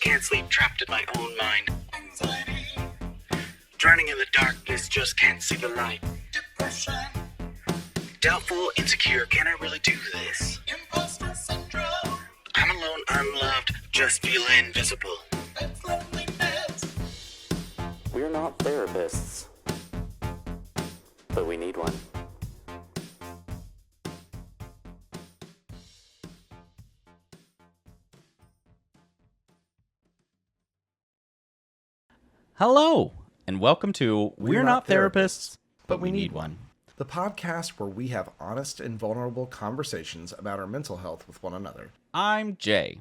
can't sleep, trapped in my own mind. Anxiety. Drowning in the darkness, just can't see the light. Depression. Doubtful, insecure, can I really do this? Imposter syndrome. I'm alone, unloved, just feel invisible. That's loneliness. We're not therapists, but we need one. Hello, and welcome to We're Not Therapists, but we need one. The podcast where we have honest and vulnerable conversations about our mental health with one another. I'm Jay,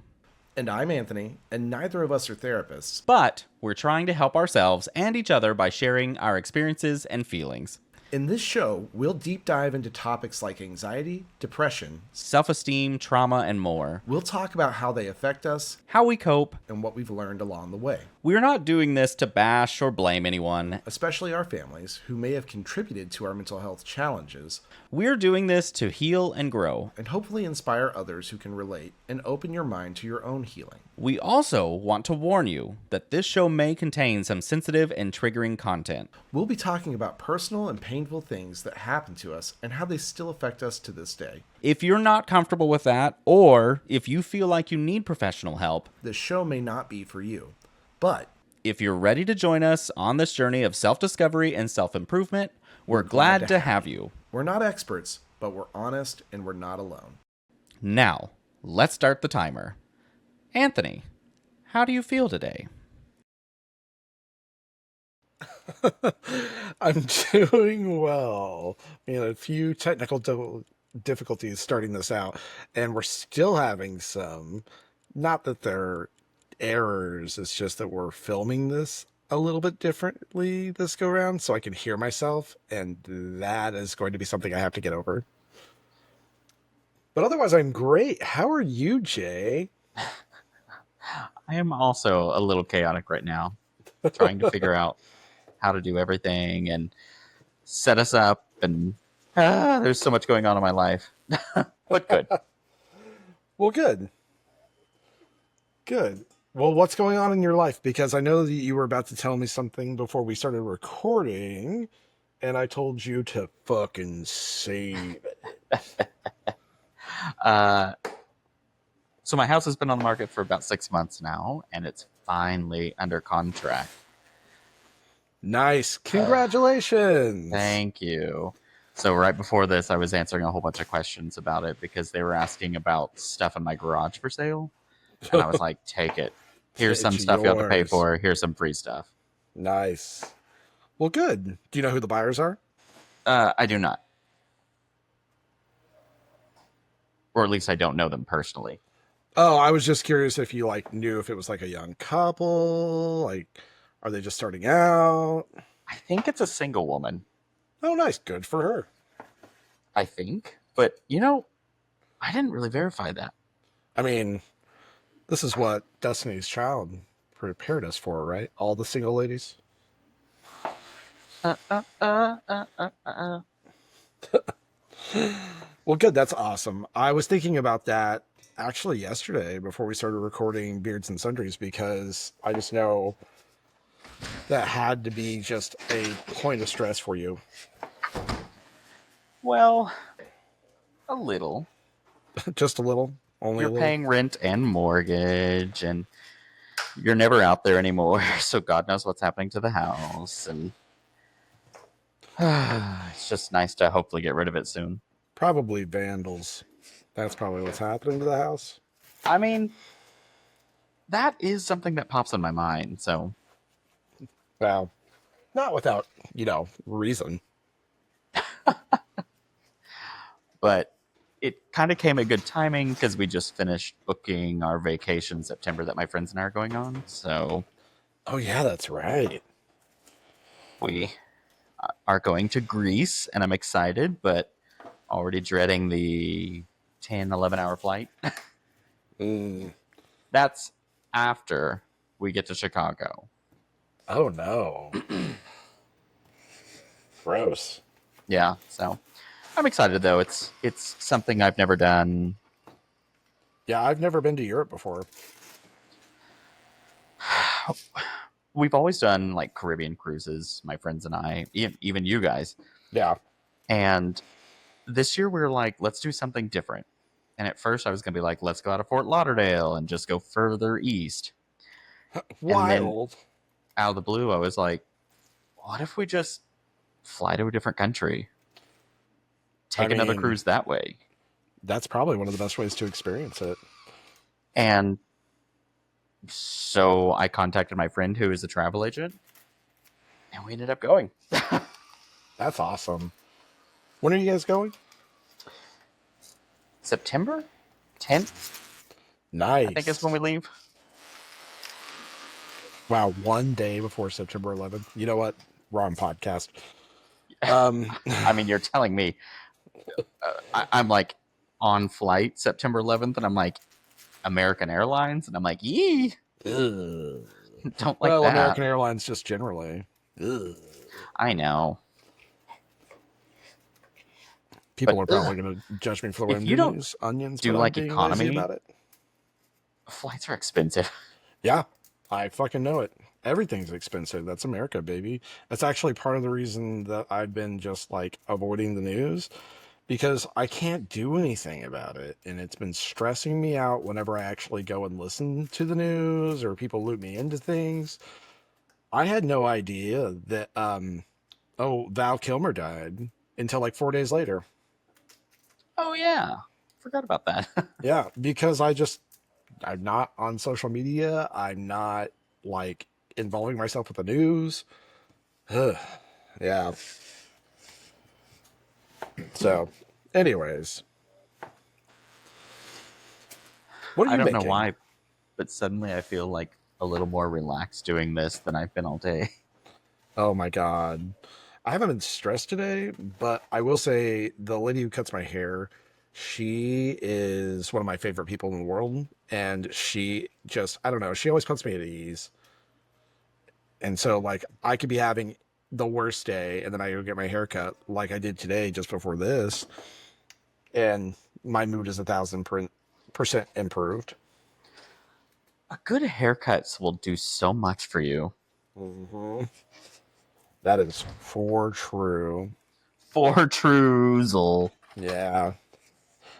And I'm Anthony, and neither of us are therapists. but we're trying to help ourselves and each other by sharing our experiences and feelings. In this show, we'll deep dive into topics like anxiety, depression, Self-esteem, trauma, and more. we'll talk about how they affect us, How we cope. and what we've learned along the way. We're not doing this to bash or blame anyone. Especially our families, who may have contributed to our mental health challenges, We're doing this to heal and grow. and hopefully inspire others who can relate and open your mind to your own healing. We also want to warn you that this show may contain some sensitive and triggering content. We'll be talking about personal and painful things that happen to us and how they still affect us to this day. If you're not comfortable with that, or if you feel like you need professional help, This show may not be for you, but if you're ready to join us on this journey of self-discovery and self-improvement, we're glad to have you. we're not experts, but we're honest and we're not alone. Now, let's start the timer. Anthony, how do you feel today? I'm doing well. A few technical difficulties starting this out, and we're still having some. Not that they're errors, it's just that we're filming this a little bit differently this go round, so I can hear myself, and that is going to be something I have to get over. But otherwise, I'm great. How are you, Jay? I am also a little chaotic right now, trying to figure out how to do everything and set us up. And there's so much going on in my life. But good. Well, good. Good. Well, what's going on in your life? Because I know that you were about to tell me something before we started recording, and I told you to fucking save it. So my house has been on the market for about 6 months now, and it's finally under contract. Nice. Congratulations. Thank you. So right before this, I was answering a whole bunch of questions about it because they were asking about stuff in my garage for sale. And I was like, take it. Here's some It's stuff you have to pay yours. for. Here's some free stuff. Nice. Well, good. Do you know who the buyers are? I do not. Or at least I don't know them personally. Oh, I was just curious if you knew if it was a young couple. Are they just starting out? I think it's a single woman. Oh, nice. Good for her. I think. But, I didn't really verify that. I mean, this is what Destiny's Child prepared us for, right? All the single ladies. Well, good. That's awesome. I was thinking about that actually yesterday before we started recording Beards and Sundries, because I just know that had to be just a point of stress for you. Well, a little. Just a little. Only You're a little. paying rent and mortgage, and you're never out there anymore, so God knows what's happening to the house. And it's just nice to hopefully get rid of it soon. Probably vandals. That's probably what's happening to the house. I mean, that is something that pops in my mind, so... Well, not without, reason. But it kind of came at good timing because we just finished booking our vacation in September that my friends and I are going on. So Oh, yeah, that's right. we are going to Greece, and I'm excited, but already dreading the 10, 11-hour flight. That's after we get to Chicago. Oh, no. Gross. Yeah, so I'm excited, though. It's something I've never done. Yeah, I've never been to Europe before. we've always done like Caribbean cruises, my friends and I, even you guys. Yeah. And this year we were like, let's do something different. And at first I was going to be like, let's go out of Fort Lauderdale and just go further east. And then Wild. out of the blue, I was like, what if we just fly to a different country? Take another mean, cruise that way. That's probably one of the best ways to experience it. And so I contacted my friend who is a travel agent, and we ended up going. That's awesome. When are you guys going? September 10th, Nice. I think is when we leave. Wow, one day before September 11th. You know what? Wrong podcast. I mean, you're telling me. I'm like on flight September 11th, and I'm like American Airlines, and I'm like, yee. Ugh. Don't like Well, that. American Airlines just generally. Ugh. I know. People But, are probably going to judge me for the way if I'm you don't these onions, do but like I'm being economy, lazy about it. Flights are expensive. Yeah, I fucking know it. Everything's expensive. That's America, baby. That's actually part of the reason that I've been just like avoiding the news because I can't do anything about it. And it's been stressing me out whenever I actually go and listen to the news or people loop me into things. I had no idea that, Val Kilmer died until like 4 days later. Oh yeah, forgot about that. Yeah, because I'm not on social media. I'm not like involving myself with the news. Ugh. Yeah. So, anyways, what are I you don't making? know why, but suddenly I feel like a little more relaxed doing this than I've been all day. Oh my God. I haven't been stressed today, but I will say the lady who cuts my hair, she is one of my favorite people in the world. And she just, I don't know, she always puts me at ease. And so, like, I could be having the worst day, and then I go get my hair cut, like I did today just before this, and my mood is 1,000% improved. A good haircuts will do so much for you. Mm-hmm. That is for true. For truezel. Yeah.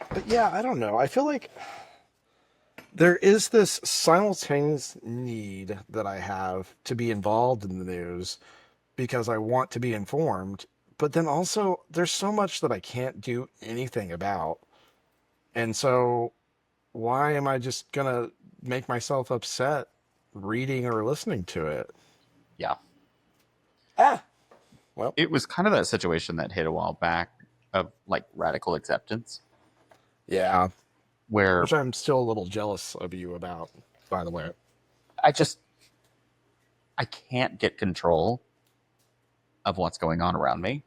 But yeah, I don't know. I feel like there is this simultaneous need that I have to be involved in the news because I want to be informed, but then also there's so much that I can't do anything about. And so why am I just gonna make myself upset reading or listening to it? Yeah. Ah, well, It was kind of that situation that hit a while back of like radical acceptance, yeah, where which I'm still a little jealous of you about, by the way. I just I can't get control of what's going on around me.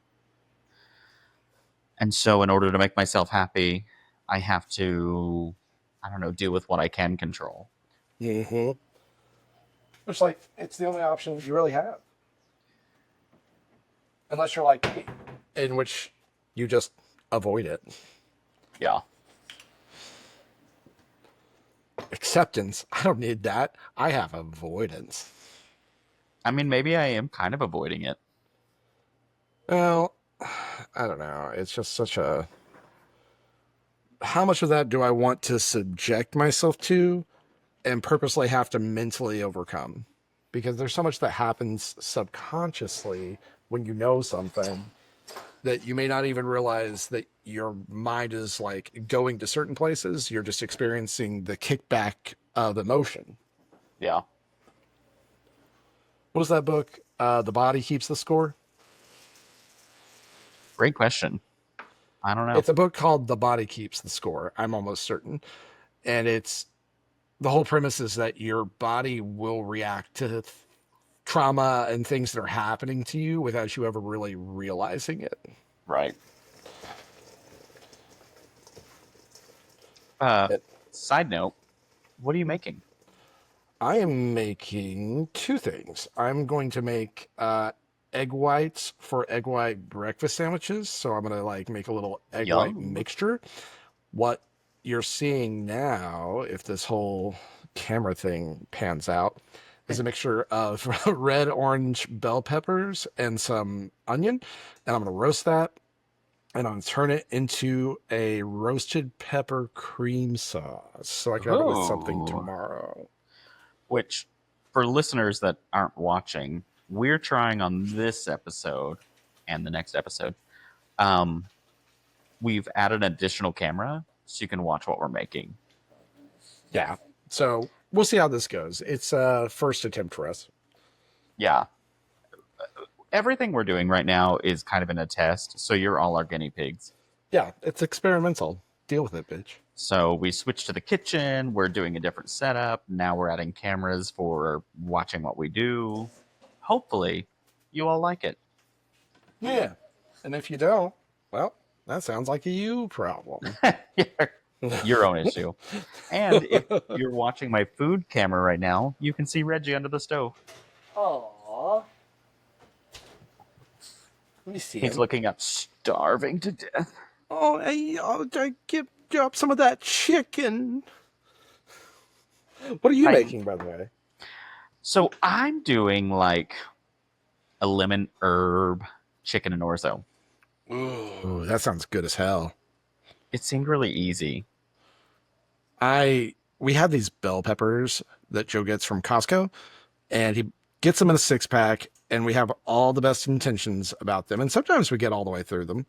And so in order to make myself happy, I have to, I don't know, deal with what I can control. Mm-hmm. It's like it's the only option you really have. Unless you're like me, in which you just avoid it. Yeah. Acceptance. I don't need that. I have avoidance. I mean, maybe I am kind of avoiding it. Well, I don't know. It's just such a. How much of that do I want to subject myself to and purposely have to mentally overcome? Because there's so much that happens subconsciously when you know something that you may not even realize that your mind is like going to certain places. You're just experiencing the kickback of emotion. Yeah. What is that book? The Body Keeps the Score? Great question. I don't know. It's a book called The Body Keeps the Score. I'm almost certain. And it's the whole premise is that your body will react to trauma and things that are happening to you without you ever really realizing it. Right. It- Side note, what are you making? I am making two things. I'm going to make egg whites for egg white breakfast sandwiches. So I'm going to like make a little egg white Yum. mixture. What you're seeing now, if this whole camera thing pans out, is a mixture of red, orange bell peppers and some onion. And I'm going to roast that. And I'm going to turn it into a roasted pepper cream sauce. So I can have it with something Oh. tomorrow. Which, for listeners that aren't watching, we're trying on this episode and the next episode. We've added an additional camera so you can watch what we're making. Yeah. So we'll see how this goes. It's a first attempt for us. Yeah. Everything we're doing right now is kind of in a test, so you're all our guinea pigs. Yeah, it's experimental. Deal with it, bitch. So we switched to the kitchen. We're doing a different setup. Now we're adding cameras for watching what we do. Hopefully, you all like it. Yeah. And if you don't, well, that sounds like a you problem. Your own issue. And if you're watching my food camera right now, you can see Reggie under the stove. Aww. Let me see. He's looking up, starving to death. Oh, I give up some of that chicken. What are you making, by the way? So I'm doing like a lemon herb chicken and orzo. Ooh, that sounds good as hell. It seemed really easy. We have these bell peppers that Joe gets from Costco, and he gets them in a 6-pack, and we have all the best intentions about them, and sometimes we get all the way through them.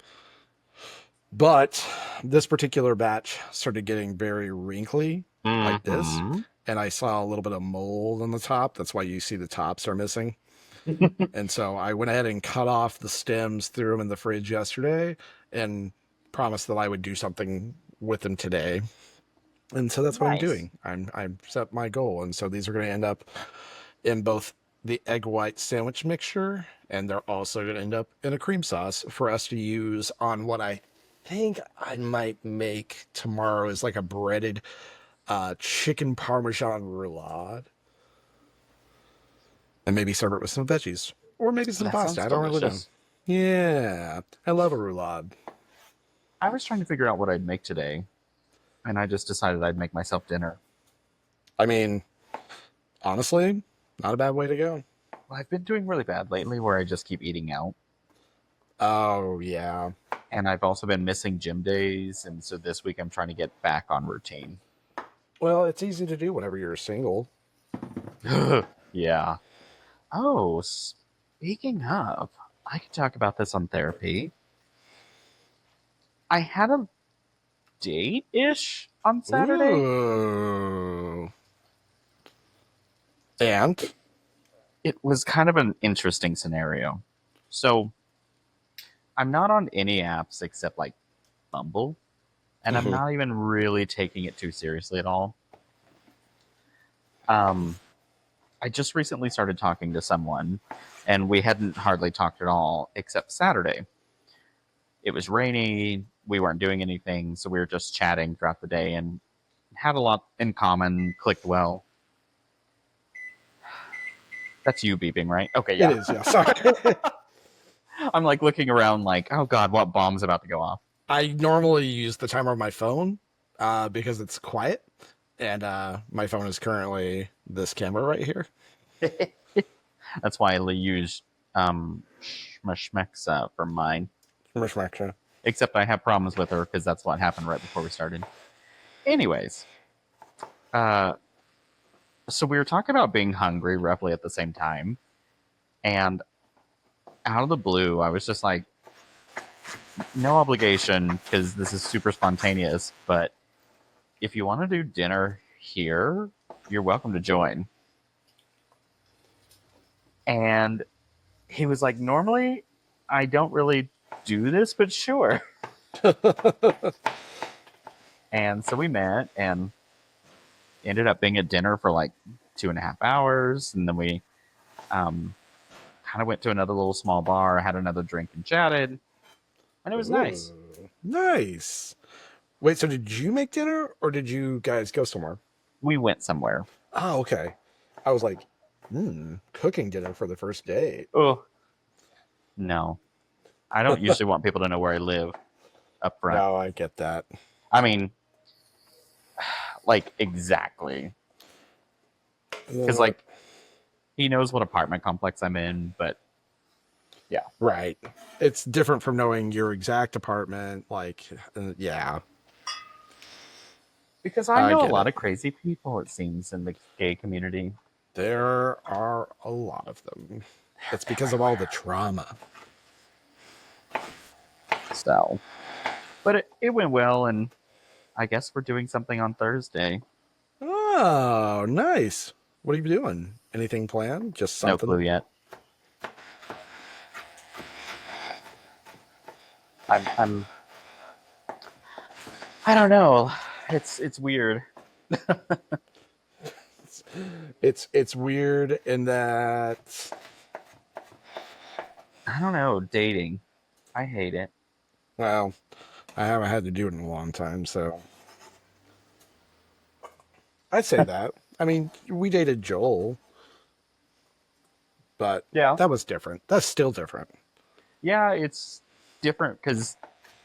But this particular batch started getting very wrinkly, like this, and I saw a little bit of mold on the top. That's why you see the tops are missing. And so I went ahead and cut off the stems, threw them in the fridge yesterday, and promised that I would do something with them today. And so that's what I'm doing. I'm set my goal, and so these are going to end up in both the egg white sandwich mixture, and they're also going to end up in a cream sauce for us to use on what I think I might make tomorrow is like a breaded chicken parmesan roulade. And maybe serve it with some veggies. Or maybe some That pasta. sounds I don't really know. delicious. Yeah. I love a roulade. I was trying to figure out what I'd make today, and I just decided I'd make myself dinner. I mean, honestly, not a bad way to go. Well, I've been doing really bad lately where I just keep eating out. Oh, yeah. And I've also been missing gym days, and so this week I'm trying to get back on routine. Well, it's easy to do whenever you're single. Yeah. Oh, speaking of, I could talk about this on therapy. I had a date-ish on Saturday. Ooh. And? It was kind of an interesting scenario. So, I'm not on any apps except like Bumble, and I'm not even really taking it too seriously at all. I just recently started talking to someone, and we hadn't hardly talked at all except Saturday. It was rainy, we weren't doing anything, so we were just chatting throughout the day and had a lot in common, clicked well. That's you beeping, right? Okay, yeah. It is, yeah. Sorry. I'm like looking around like, oh God, what bomb's about to go off? I normally use the timer on my phone because it's quiet. And my phone is currently this camera right here. That's why I use Schmexmexa for mine. Except I have problems with her because that's what happened right before we started. Anyways, so we were talking about being hungry roughly at the same time. And out of the blue, I was just like, no obligation because this is super spontaneous, but if you want to do dinner here, you're welcome to join. And he was like, normally I don't really do this, but sure. And so we met and ended up being at dinner for like 2.5 hours. And then we kind of went to another little small bar, had another drink and chatted. And it was nice. Nice. Wait, so did you make dinner or did you guys go somewhere? We went somewhere. Oh, okay. I was like, cooking dinner for the first date. Oh, no. I don't usually want people to know where I live up front. No, I get that. I mean, like, exactly. Because, like, He knows what apartment complex I'm in, but yeah. Right. It's different from knowing your exact apartment. Like, yeah, Because I I know a get lot it. of crazy people, it seems, in the gay community. There are a lot of them. It's because of all the trauma. So, but it went well, and I guess we're doing something on Thursday. Oh, nice. What are you doing? Anything planned? Just No something? clue yet. I'm I don't know. It's weird. It's weird in that, I don't know, dating. I hate it. well, I haven't had to do it in a long time, so I'd say that. I mean, we dated Joel, but Yeah. that was different. That's still different. Yeah, it's different because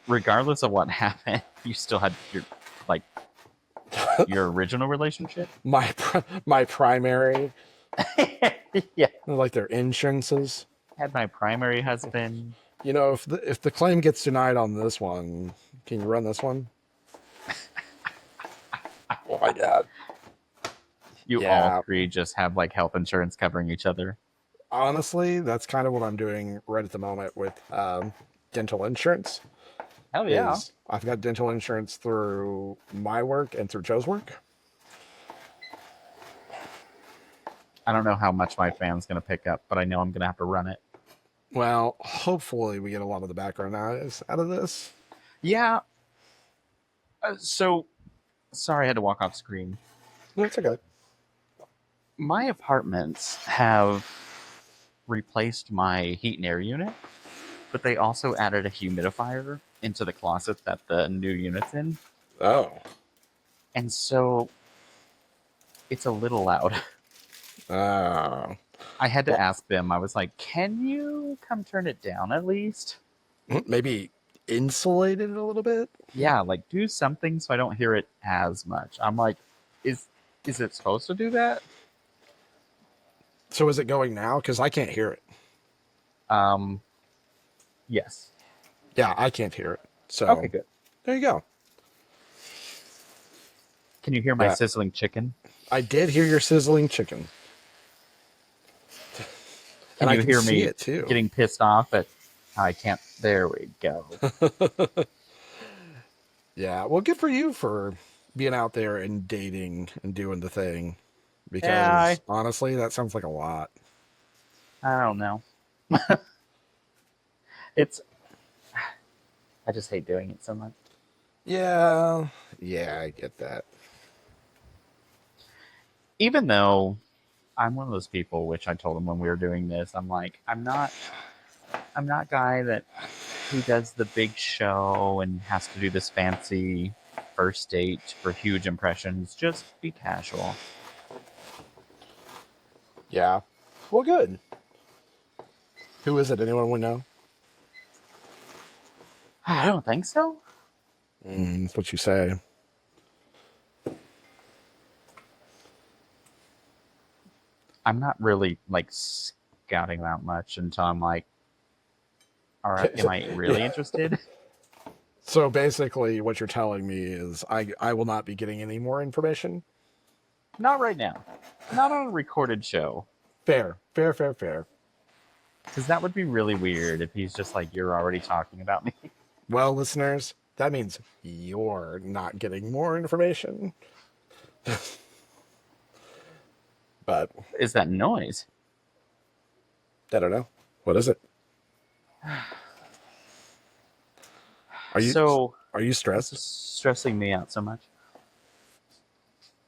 regardless of what happened, you still had like your original relationship. My primary, Yeah. like their insurances. Had my primary husband. You know, if the claim gets denied on this one, can you run this one? Oh my god. You all Yeah. three just have like health insurance covering each other. Honestly, that's kind of what I'm doing right at the moment with dental insurance. Hell yeah. Is I've got dental insurance through my work and through Joe's work. I don't know how much my fan's gonna pick up, but I know I'm gonna have to run it. Well, hopefully we get a lot of the background noise out of this. Yeah. So sorry I had to walk off screen. That's okay. My apartments have replaced my heat and air unit, but they also added a humidifier into the closet that the new unit's in. Oh. And so it's a little loud. Oh. I had to Well, ask them, I was like, can you come turn it down at least? maybe insulate it a little bit. Yeah, like do something so I don't hear it as much. I'm like, is it supposed to do that? So is it going now? Because I can't hear it. Um, yes. Yeah, I can't hear it. So Okay, good. there you go. Can you hear my Yeah. sizzling chicken? I did hear your sizzling chicken. Can And I you can hear see me it too. getting pissed off at I can't? There we go. Yeah, well, good for you for being out there and dating and doing the thing. Yeah, Because honestly, that sounds like a lot. I don't know. It's I just hate doing it so much. Yeah, yeah, I get that. Even though I'm one of those people, which I told him when we were doing this, I'm like, I'm not guy that who does the big show and has to do this fancy first date for huge impressions. Just be casual. Yeah. Well, good. Who is it? Anyone we know? I don't think so. That's what you say. I'm not really like scouting that much until I'm like, all right, am I really interested? So basically, what you're telling me is I will not be getting any more information. Not right now. Not on a recorded show. Fair, fair, fair, fair. Because that would be really weird if he's just like, you're already talking about me. Well, listeners, that means you're not getting more information. But Is that noise? I don't know. What is it? Are you So are you this stressed? is stressing me out so much.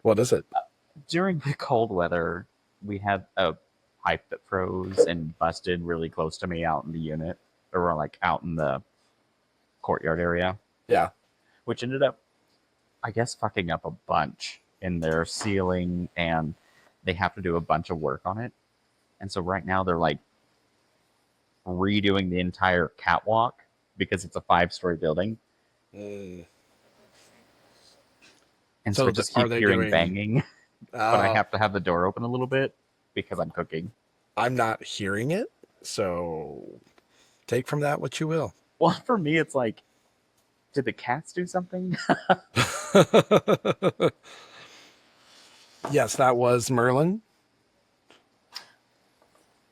What is it? During the cold weather, we had a pipe that froze and busted really close to me out in the unit, or like out in the courtyard area, Yeah. which ended up, I guess, fucking up a bunch in their ceiling, and they have to do a bunch of work on it. And so right now they're like redoing the entire catwalk because it's a 5-story building. And so So I just are keep they hearing doing- banging, but I have to have the door open a little bit. because I'm cooking. I'm not hearing it, so take from that what you will. Well, for me, it's like, did the cats do something? Yes, that was Merlin.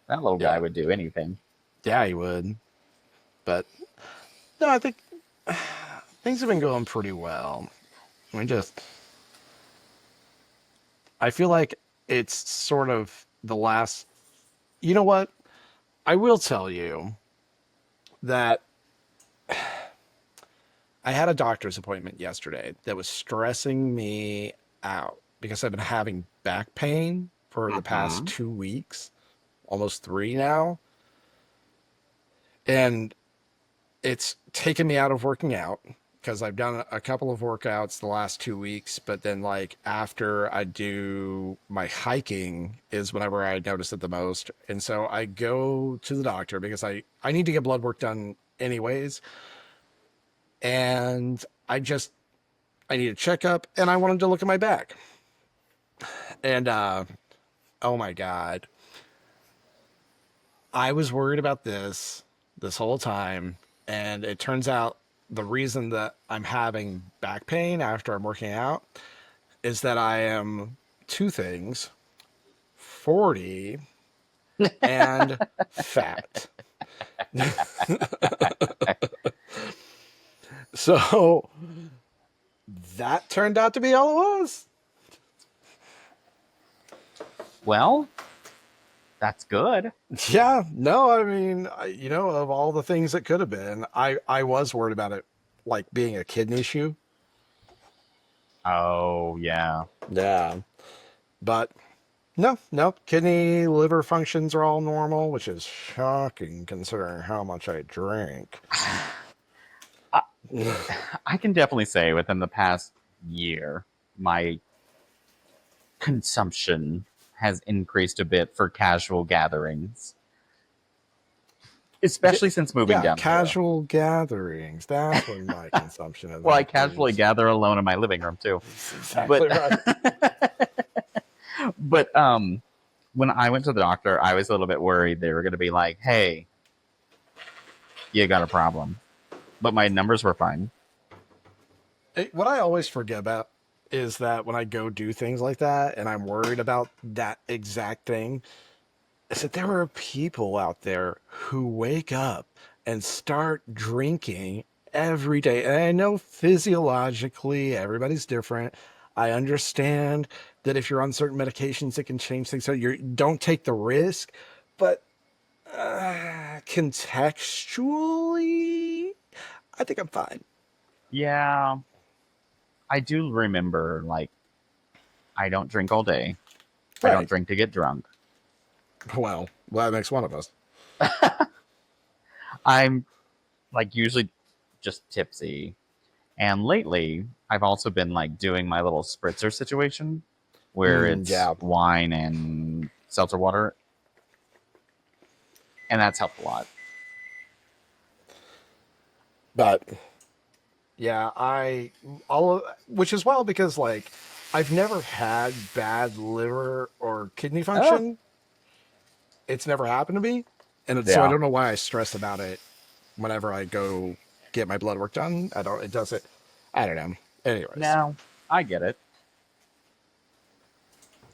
That little guy Yeah. would do anything. Yeah, he would. But no, I think things have been going pretty well. I feel like it's sort of the last. You know what? I will tell you that I had a doctor's appointment yesterday that was stressing me out because I've been having back pain for the past 2 weeks, almost 3 now. And it's taken me out of working out because I've done a couple of workouts the last 2 weeks, but then like after I do my hiking is whenever I notice it the most. And so I go to the doctor because I need to get blood work done anyways. And I need a checkup and I wanted to look at my back. And oh my God. I was worried about this whole time, and it turns out the reason that I'm having back pain after I'm working out is that I am two things: 40 and fat. So that turned out to be all it was. Well, that's good. Yeah, no, I mean, of all the things that could have been, I was worried about it like being a kidney issue. Oh, yeah. Yeah. But no, kidney, liver functions are all normal, which is shocking considering how much I drink. I can definitely say within the past year, my consumption has increased a bit for casual gatherings. Especially since moving Yeah, down here. casual gatherings. That's when my consumption is. Well, I casually gather alone in my living room too. Exactly right. But when I went to the doctor, I was a little bit worried they were going to be like, "Hey, you got a problem." But my numbers were fine. What I always forget about is that when I go do things like that and I'm worried about that exact thing, is that there are people out there who wake up and start drinking every day. And I know physiologically everybody's different. I understand that if you're on certain medications, it can change things. So you don't take the risk. But contextually, I think I'm fine. Yeah, I do remember, like, I don't drink all day. I don't Right. drink to get drunk. Well, that makes one of us. I'm, like, usually just tipsy. And lately, I've also been, like, doing my little spritzer situation where it's Yeah. wine and seltzer water. And that's helped a lot. But yeah, which is wild because like I've never had bad liver or kidney function. It's never happened to me, so I don't know why I stress about it whenever I go get my blood work done. I don't know. Anyways. No, I get it.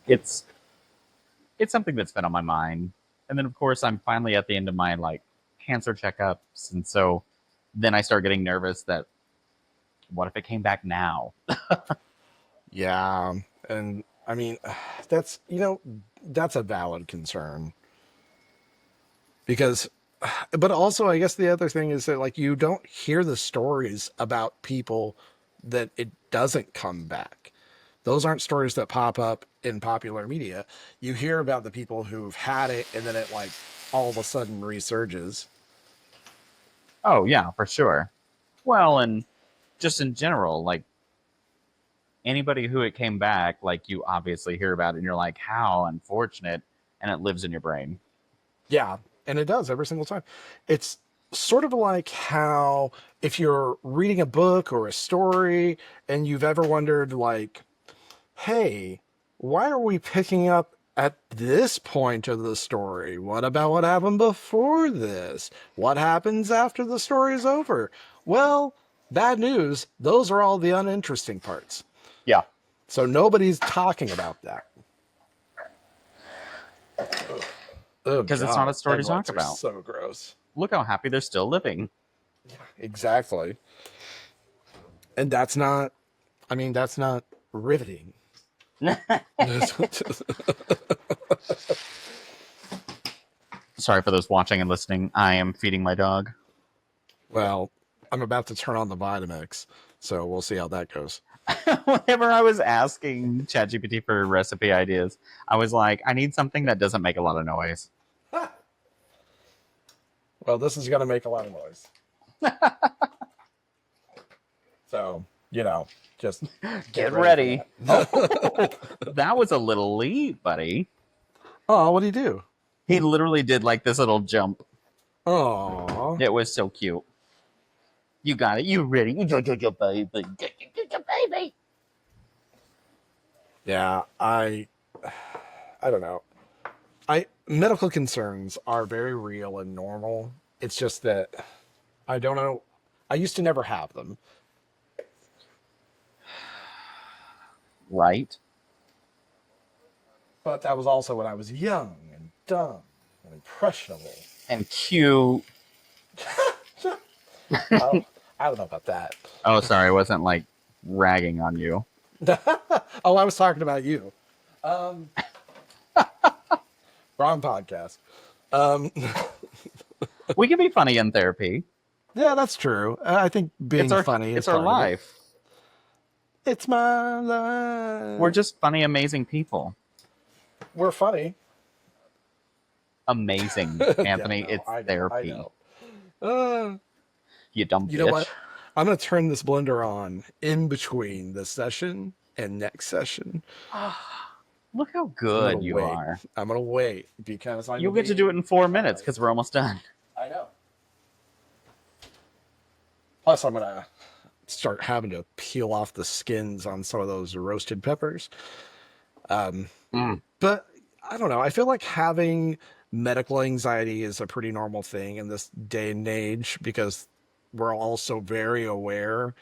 It's something that's been on my mind. And then of course I'm finally at the end of my like cancer checkups, and so then I start getting nervous that what if it came back now? Yeah, and I mean that's that's a valid concern. Because but also I guess the other thing is that like you don't hear the stories about people that it doesn't come back. Those aren't stories that pop up in popular media. You hear about the people who've had it and then it like all of a sudden resurges. Oh yeah, for sure. Well, and just in general, like anybody who it came back, like you obviously hear about it and you're like, how unfortunate, and it lives in your brain. Yeah, and it does every single time. It's sort of like how if you're reading a book or a story and you've ever wondered like, hey, why are we picking up at this point of the story, what about what happened before this? What happens after the story is over? Well, bad news. Those are all the uninteresting parts. Yeah. So nobody's talking about that. Oh, Because it's not a God. story to Headlights talk are about. so gross. Look how happy they're still living. Exactly. And that's not, I mean, that's not riveting. Sorry for those watching and listening. I am feeding my dog. Well, I'm about to turn on the Vitamix, so we'll see how that goes. Whenever I was asking ChatGPT for recipe ideas, I was like, I need something that doesn't make a lot of noise. Well, this is going to make a lot of noise. So, just Get for ready. that. That was a little leap, buddy. Oh, what do you do? He literally did like this little jump. Oh, It was so cute. You got it. You ready? Baby. yeah. I don't know. Medical concerns are very real and normal. It's just that I don't know. I used to never have them. Right. But that was also when I was young and dumb and impressionable. And cute. Oh, I don't know about that. Oh, sorry. I wasn't like ragging on you. Oh, I was talking about you. Wrong podcast. We can be funny in therapy. Yeah, that's true. I think being funny is it's our part of it. life. It's my life. We're just funny, amazing people. We're funny. Amazing, Anthony. Yeah, no, it's I know, therapy. I know. You dumb You bitch. know what? I'm going to turn this blender on in between this session and next session. Look how I'm good gonna you wait. are. I'm going to wait because I You'll get to do it in 4 minutes because we're almost done. I know. Plus, I'm going to start having to peel off the skins on some of those roasted peppers. But I don't know. I feel like having medical anxiety is a pretty normal thing in this day and age because we're all so very aware.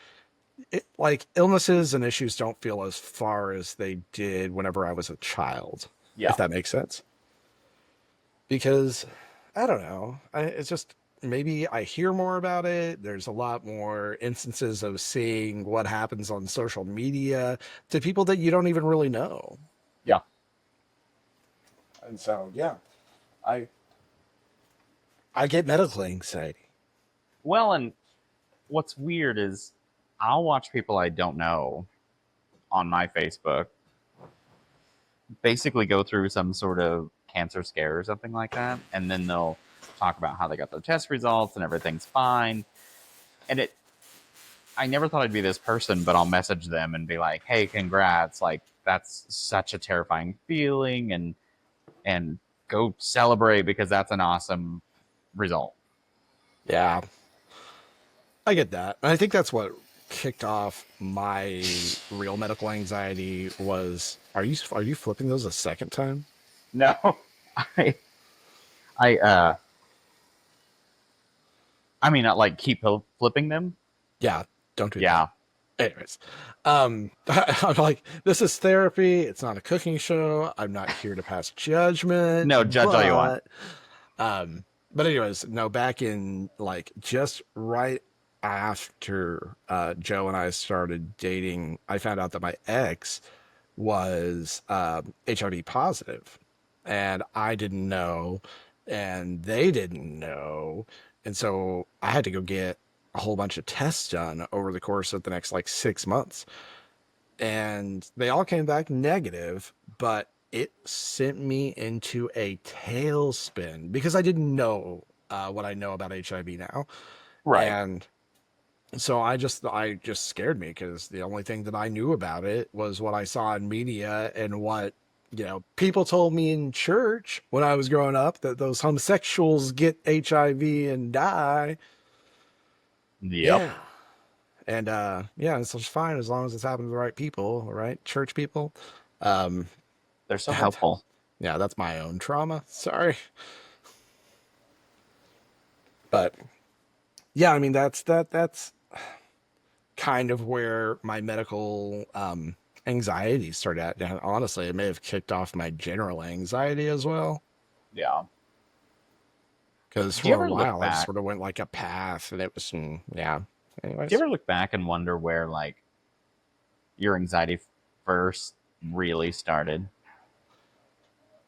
Like illnesses and issues don't feel as far as they did whenever I was a child, Yeah. if that makes sense. Because I don't know. It's just maybe I hear more about it. There's a lot more instances of seeing what happens on social media to people that you don't even really know. Yeah. And so, yeah, I get medical anxiety. Well, and what's weird is I'll watch people I don't know on my Facebook basically go through some sort of cancer scare or something like that, and then they'll talk about how they got their test results and everything's fine. And I never thought I'd be this person, but I'll message them and be like, "Hey, congrats! Like that's such a terrifying feeling, and go celebrate because that's an awesome result." Yeah, I get that. And I think that's what kicked off my real medical anxiety was, are you flipping those a second time? No, I, I mean, not like keep flipping them. Yeah, don't do Yeah, that. Anyways, I'm like, this is therapy. It's not a cooking show. I'm not here to pass judgment. No, judge all you want. But anyways, no, back in like just right after Joe and I started dating, I found out that my ex was HIV positive, and I didn't know, and they didn't know, and so I had to go get a whole bunch of tests done over the course of the next like 6 months, and they all came back negative, but it sent me into a tailspin because I didn't know what I know about HIV now. right. And so I just scared me because the only thing that I knew about it was what I saw in media and what, people told me in church when I was growing up, that those homosexuals get HIV and die. Yep. Yeah. And yeah, it's just fine as long as it's happening to the right people, right? Church people. They're so helpful. Yeah, that's my own trauma. Sorry. But yeah, I mean that's kind of where my medical anxiety started at. And honestly, it may have kicked off my general anxiety as well. Yeah. Because Do you for a ever look while I just back? sort of went like a path, and it was yeah. Do you Anyways, ever look back and wonder where like your anxiety first really started?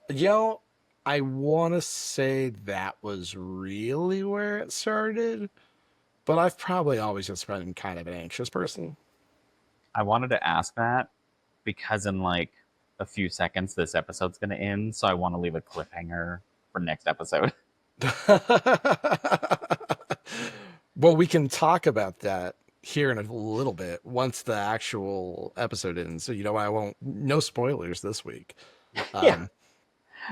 you know, I want to say that was really where it started, but I've probably always just been kind of an anxious person. I wanted to ask that because in like a few seconds this episode's going to end, so I want to leave a cliffhanger for next episode. Well, we can talk about that here in a little bit once the actual episode ends. So, I won't, no spoilers this week. Yeah. Um,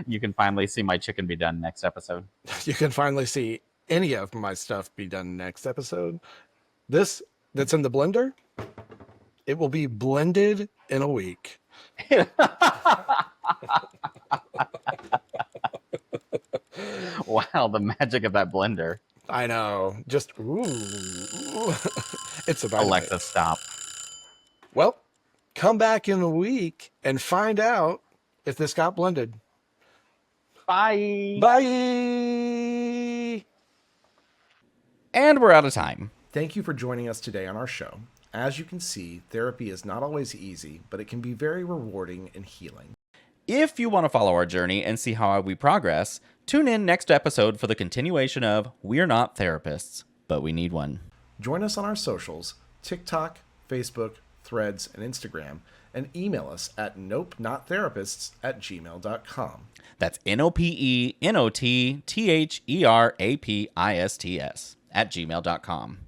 You can finally see my chicken be done next episode. you can finally see any of my stuff be done next episode. This that's in the blender, it will be blended in a week. Wow, the magic of that blender. I know. Just, ooh. It's about Alexa, stop. Well, come back in a week and find out if this got blended. Bye. Bye. And we're out of time. Thank you for joining us today on our show. As you can see, therapy is not always easy, but it can be very rewarding and healing. If you want to follow our journey and see how we progress, tune in next episode for the continuation of We're Not Therapists, but We Need One. Join us on our socials, TikTok, Facebook, Threads, and Instagram, and email us at nopenotttherapists@gmail.com. That's NOPENOTTHERAPISTS @gmail.com.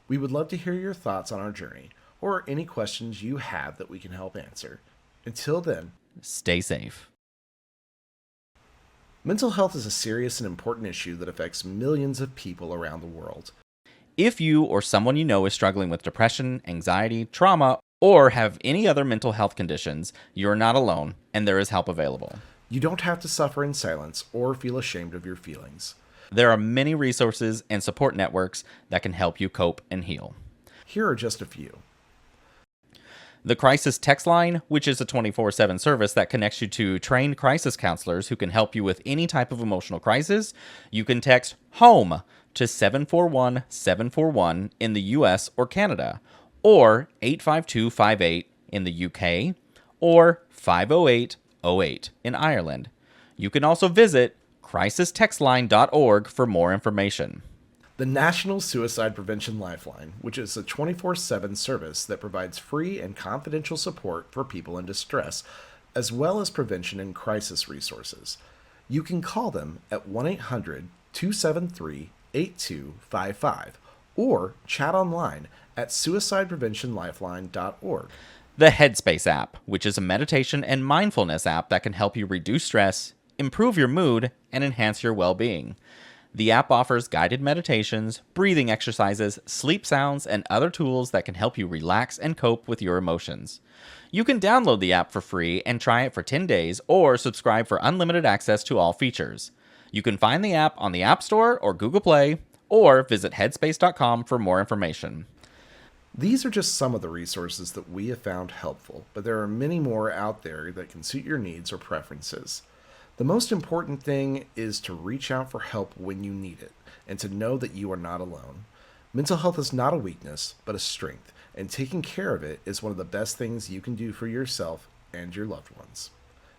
We would love to hear your thoughts on our journey, or any questions you have that we can help answer. Until then, Stay safe. mental health is a serious and important issue that affects millions of people around the world. If you or someone you know is struggling with depression, anxiety, trauma, or have any other mental health conditions, you're not alone, and there is help available. You don't have to suffer in silence or feel ashamed of your feelings. There are many resources and support networks that can help you cope and heal. Here are just a few. The Crisis Text Line, which is a 24/7 service that connects you to trained crisis counselors who can help you with any type of emotional crisis. You can text HOME to 741-741 in the US or Canada, or 85258 in the UK, or 50808 in Ireland. You can also visit crisistextline.org for more information. The National Suicide Prevention Lifeline, which is a 24/7 service that provides free and confidential support for people in distress, as well as prevention and crisis resources. You can call them at 1-800-273-8255 or chat online at suicidepreventionlifeline.org. The Headspace app, which is a meditation and mindfulness app that can help you reduce stress, improve your mood, and enhance your well-being. The app offers guided meditations, breathing exercises, sleep sounds, and other tools that can help you relax and cope with your emotions. You can download the app for free and try it for 10 days or subscribe for unlimited access to all features. You can find the app on the App Store or Google Play, or visit headspace.com for more information. These are just some of the resources that we have found helpful, but there are many more out there that can suit your needs or preferences. The most important thing is to reach out for help when you need it, and to know that you are not alone. Mental health is not a weakness, but a strength, and taking care of it is one of the best things you can do for yourself and your loved ones.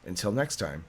Until next time,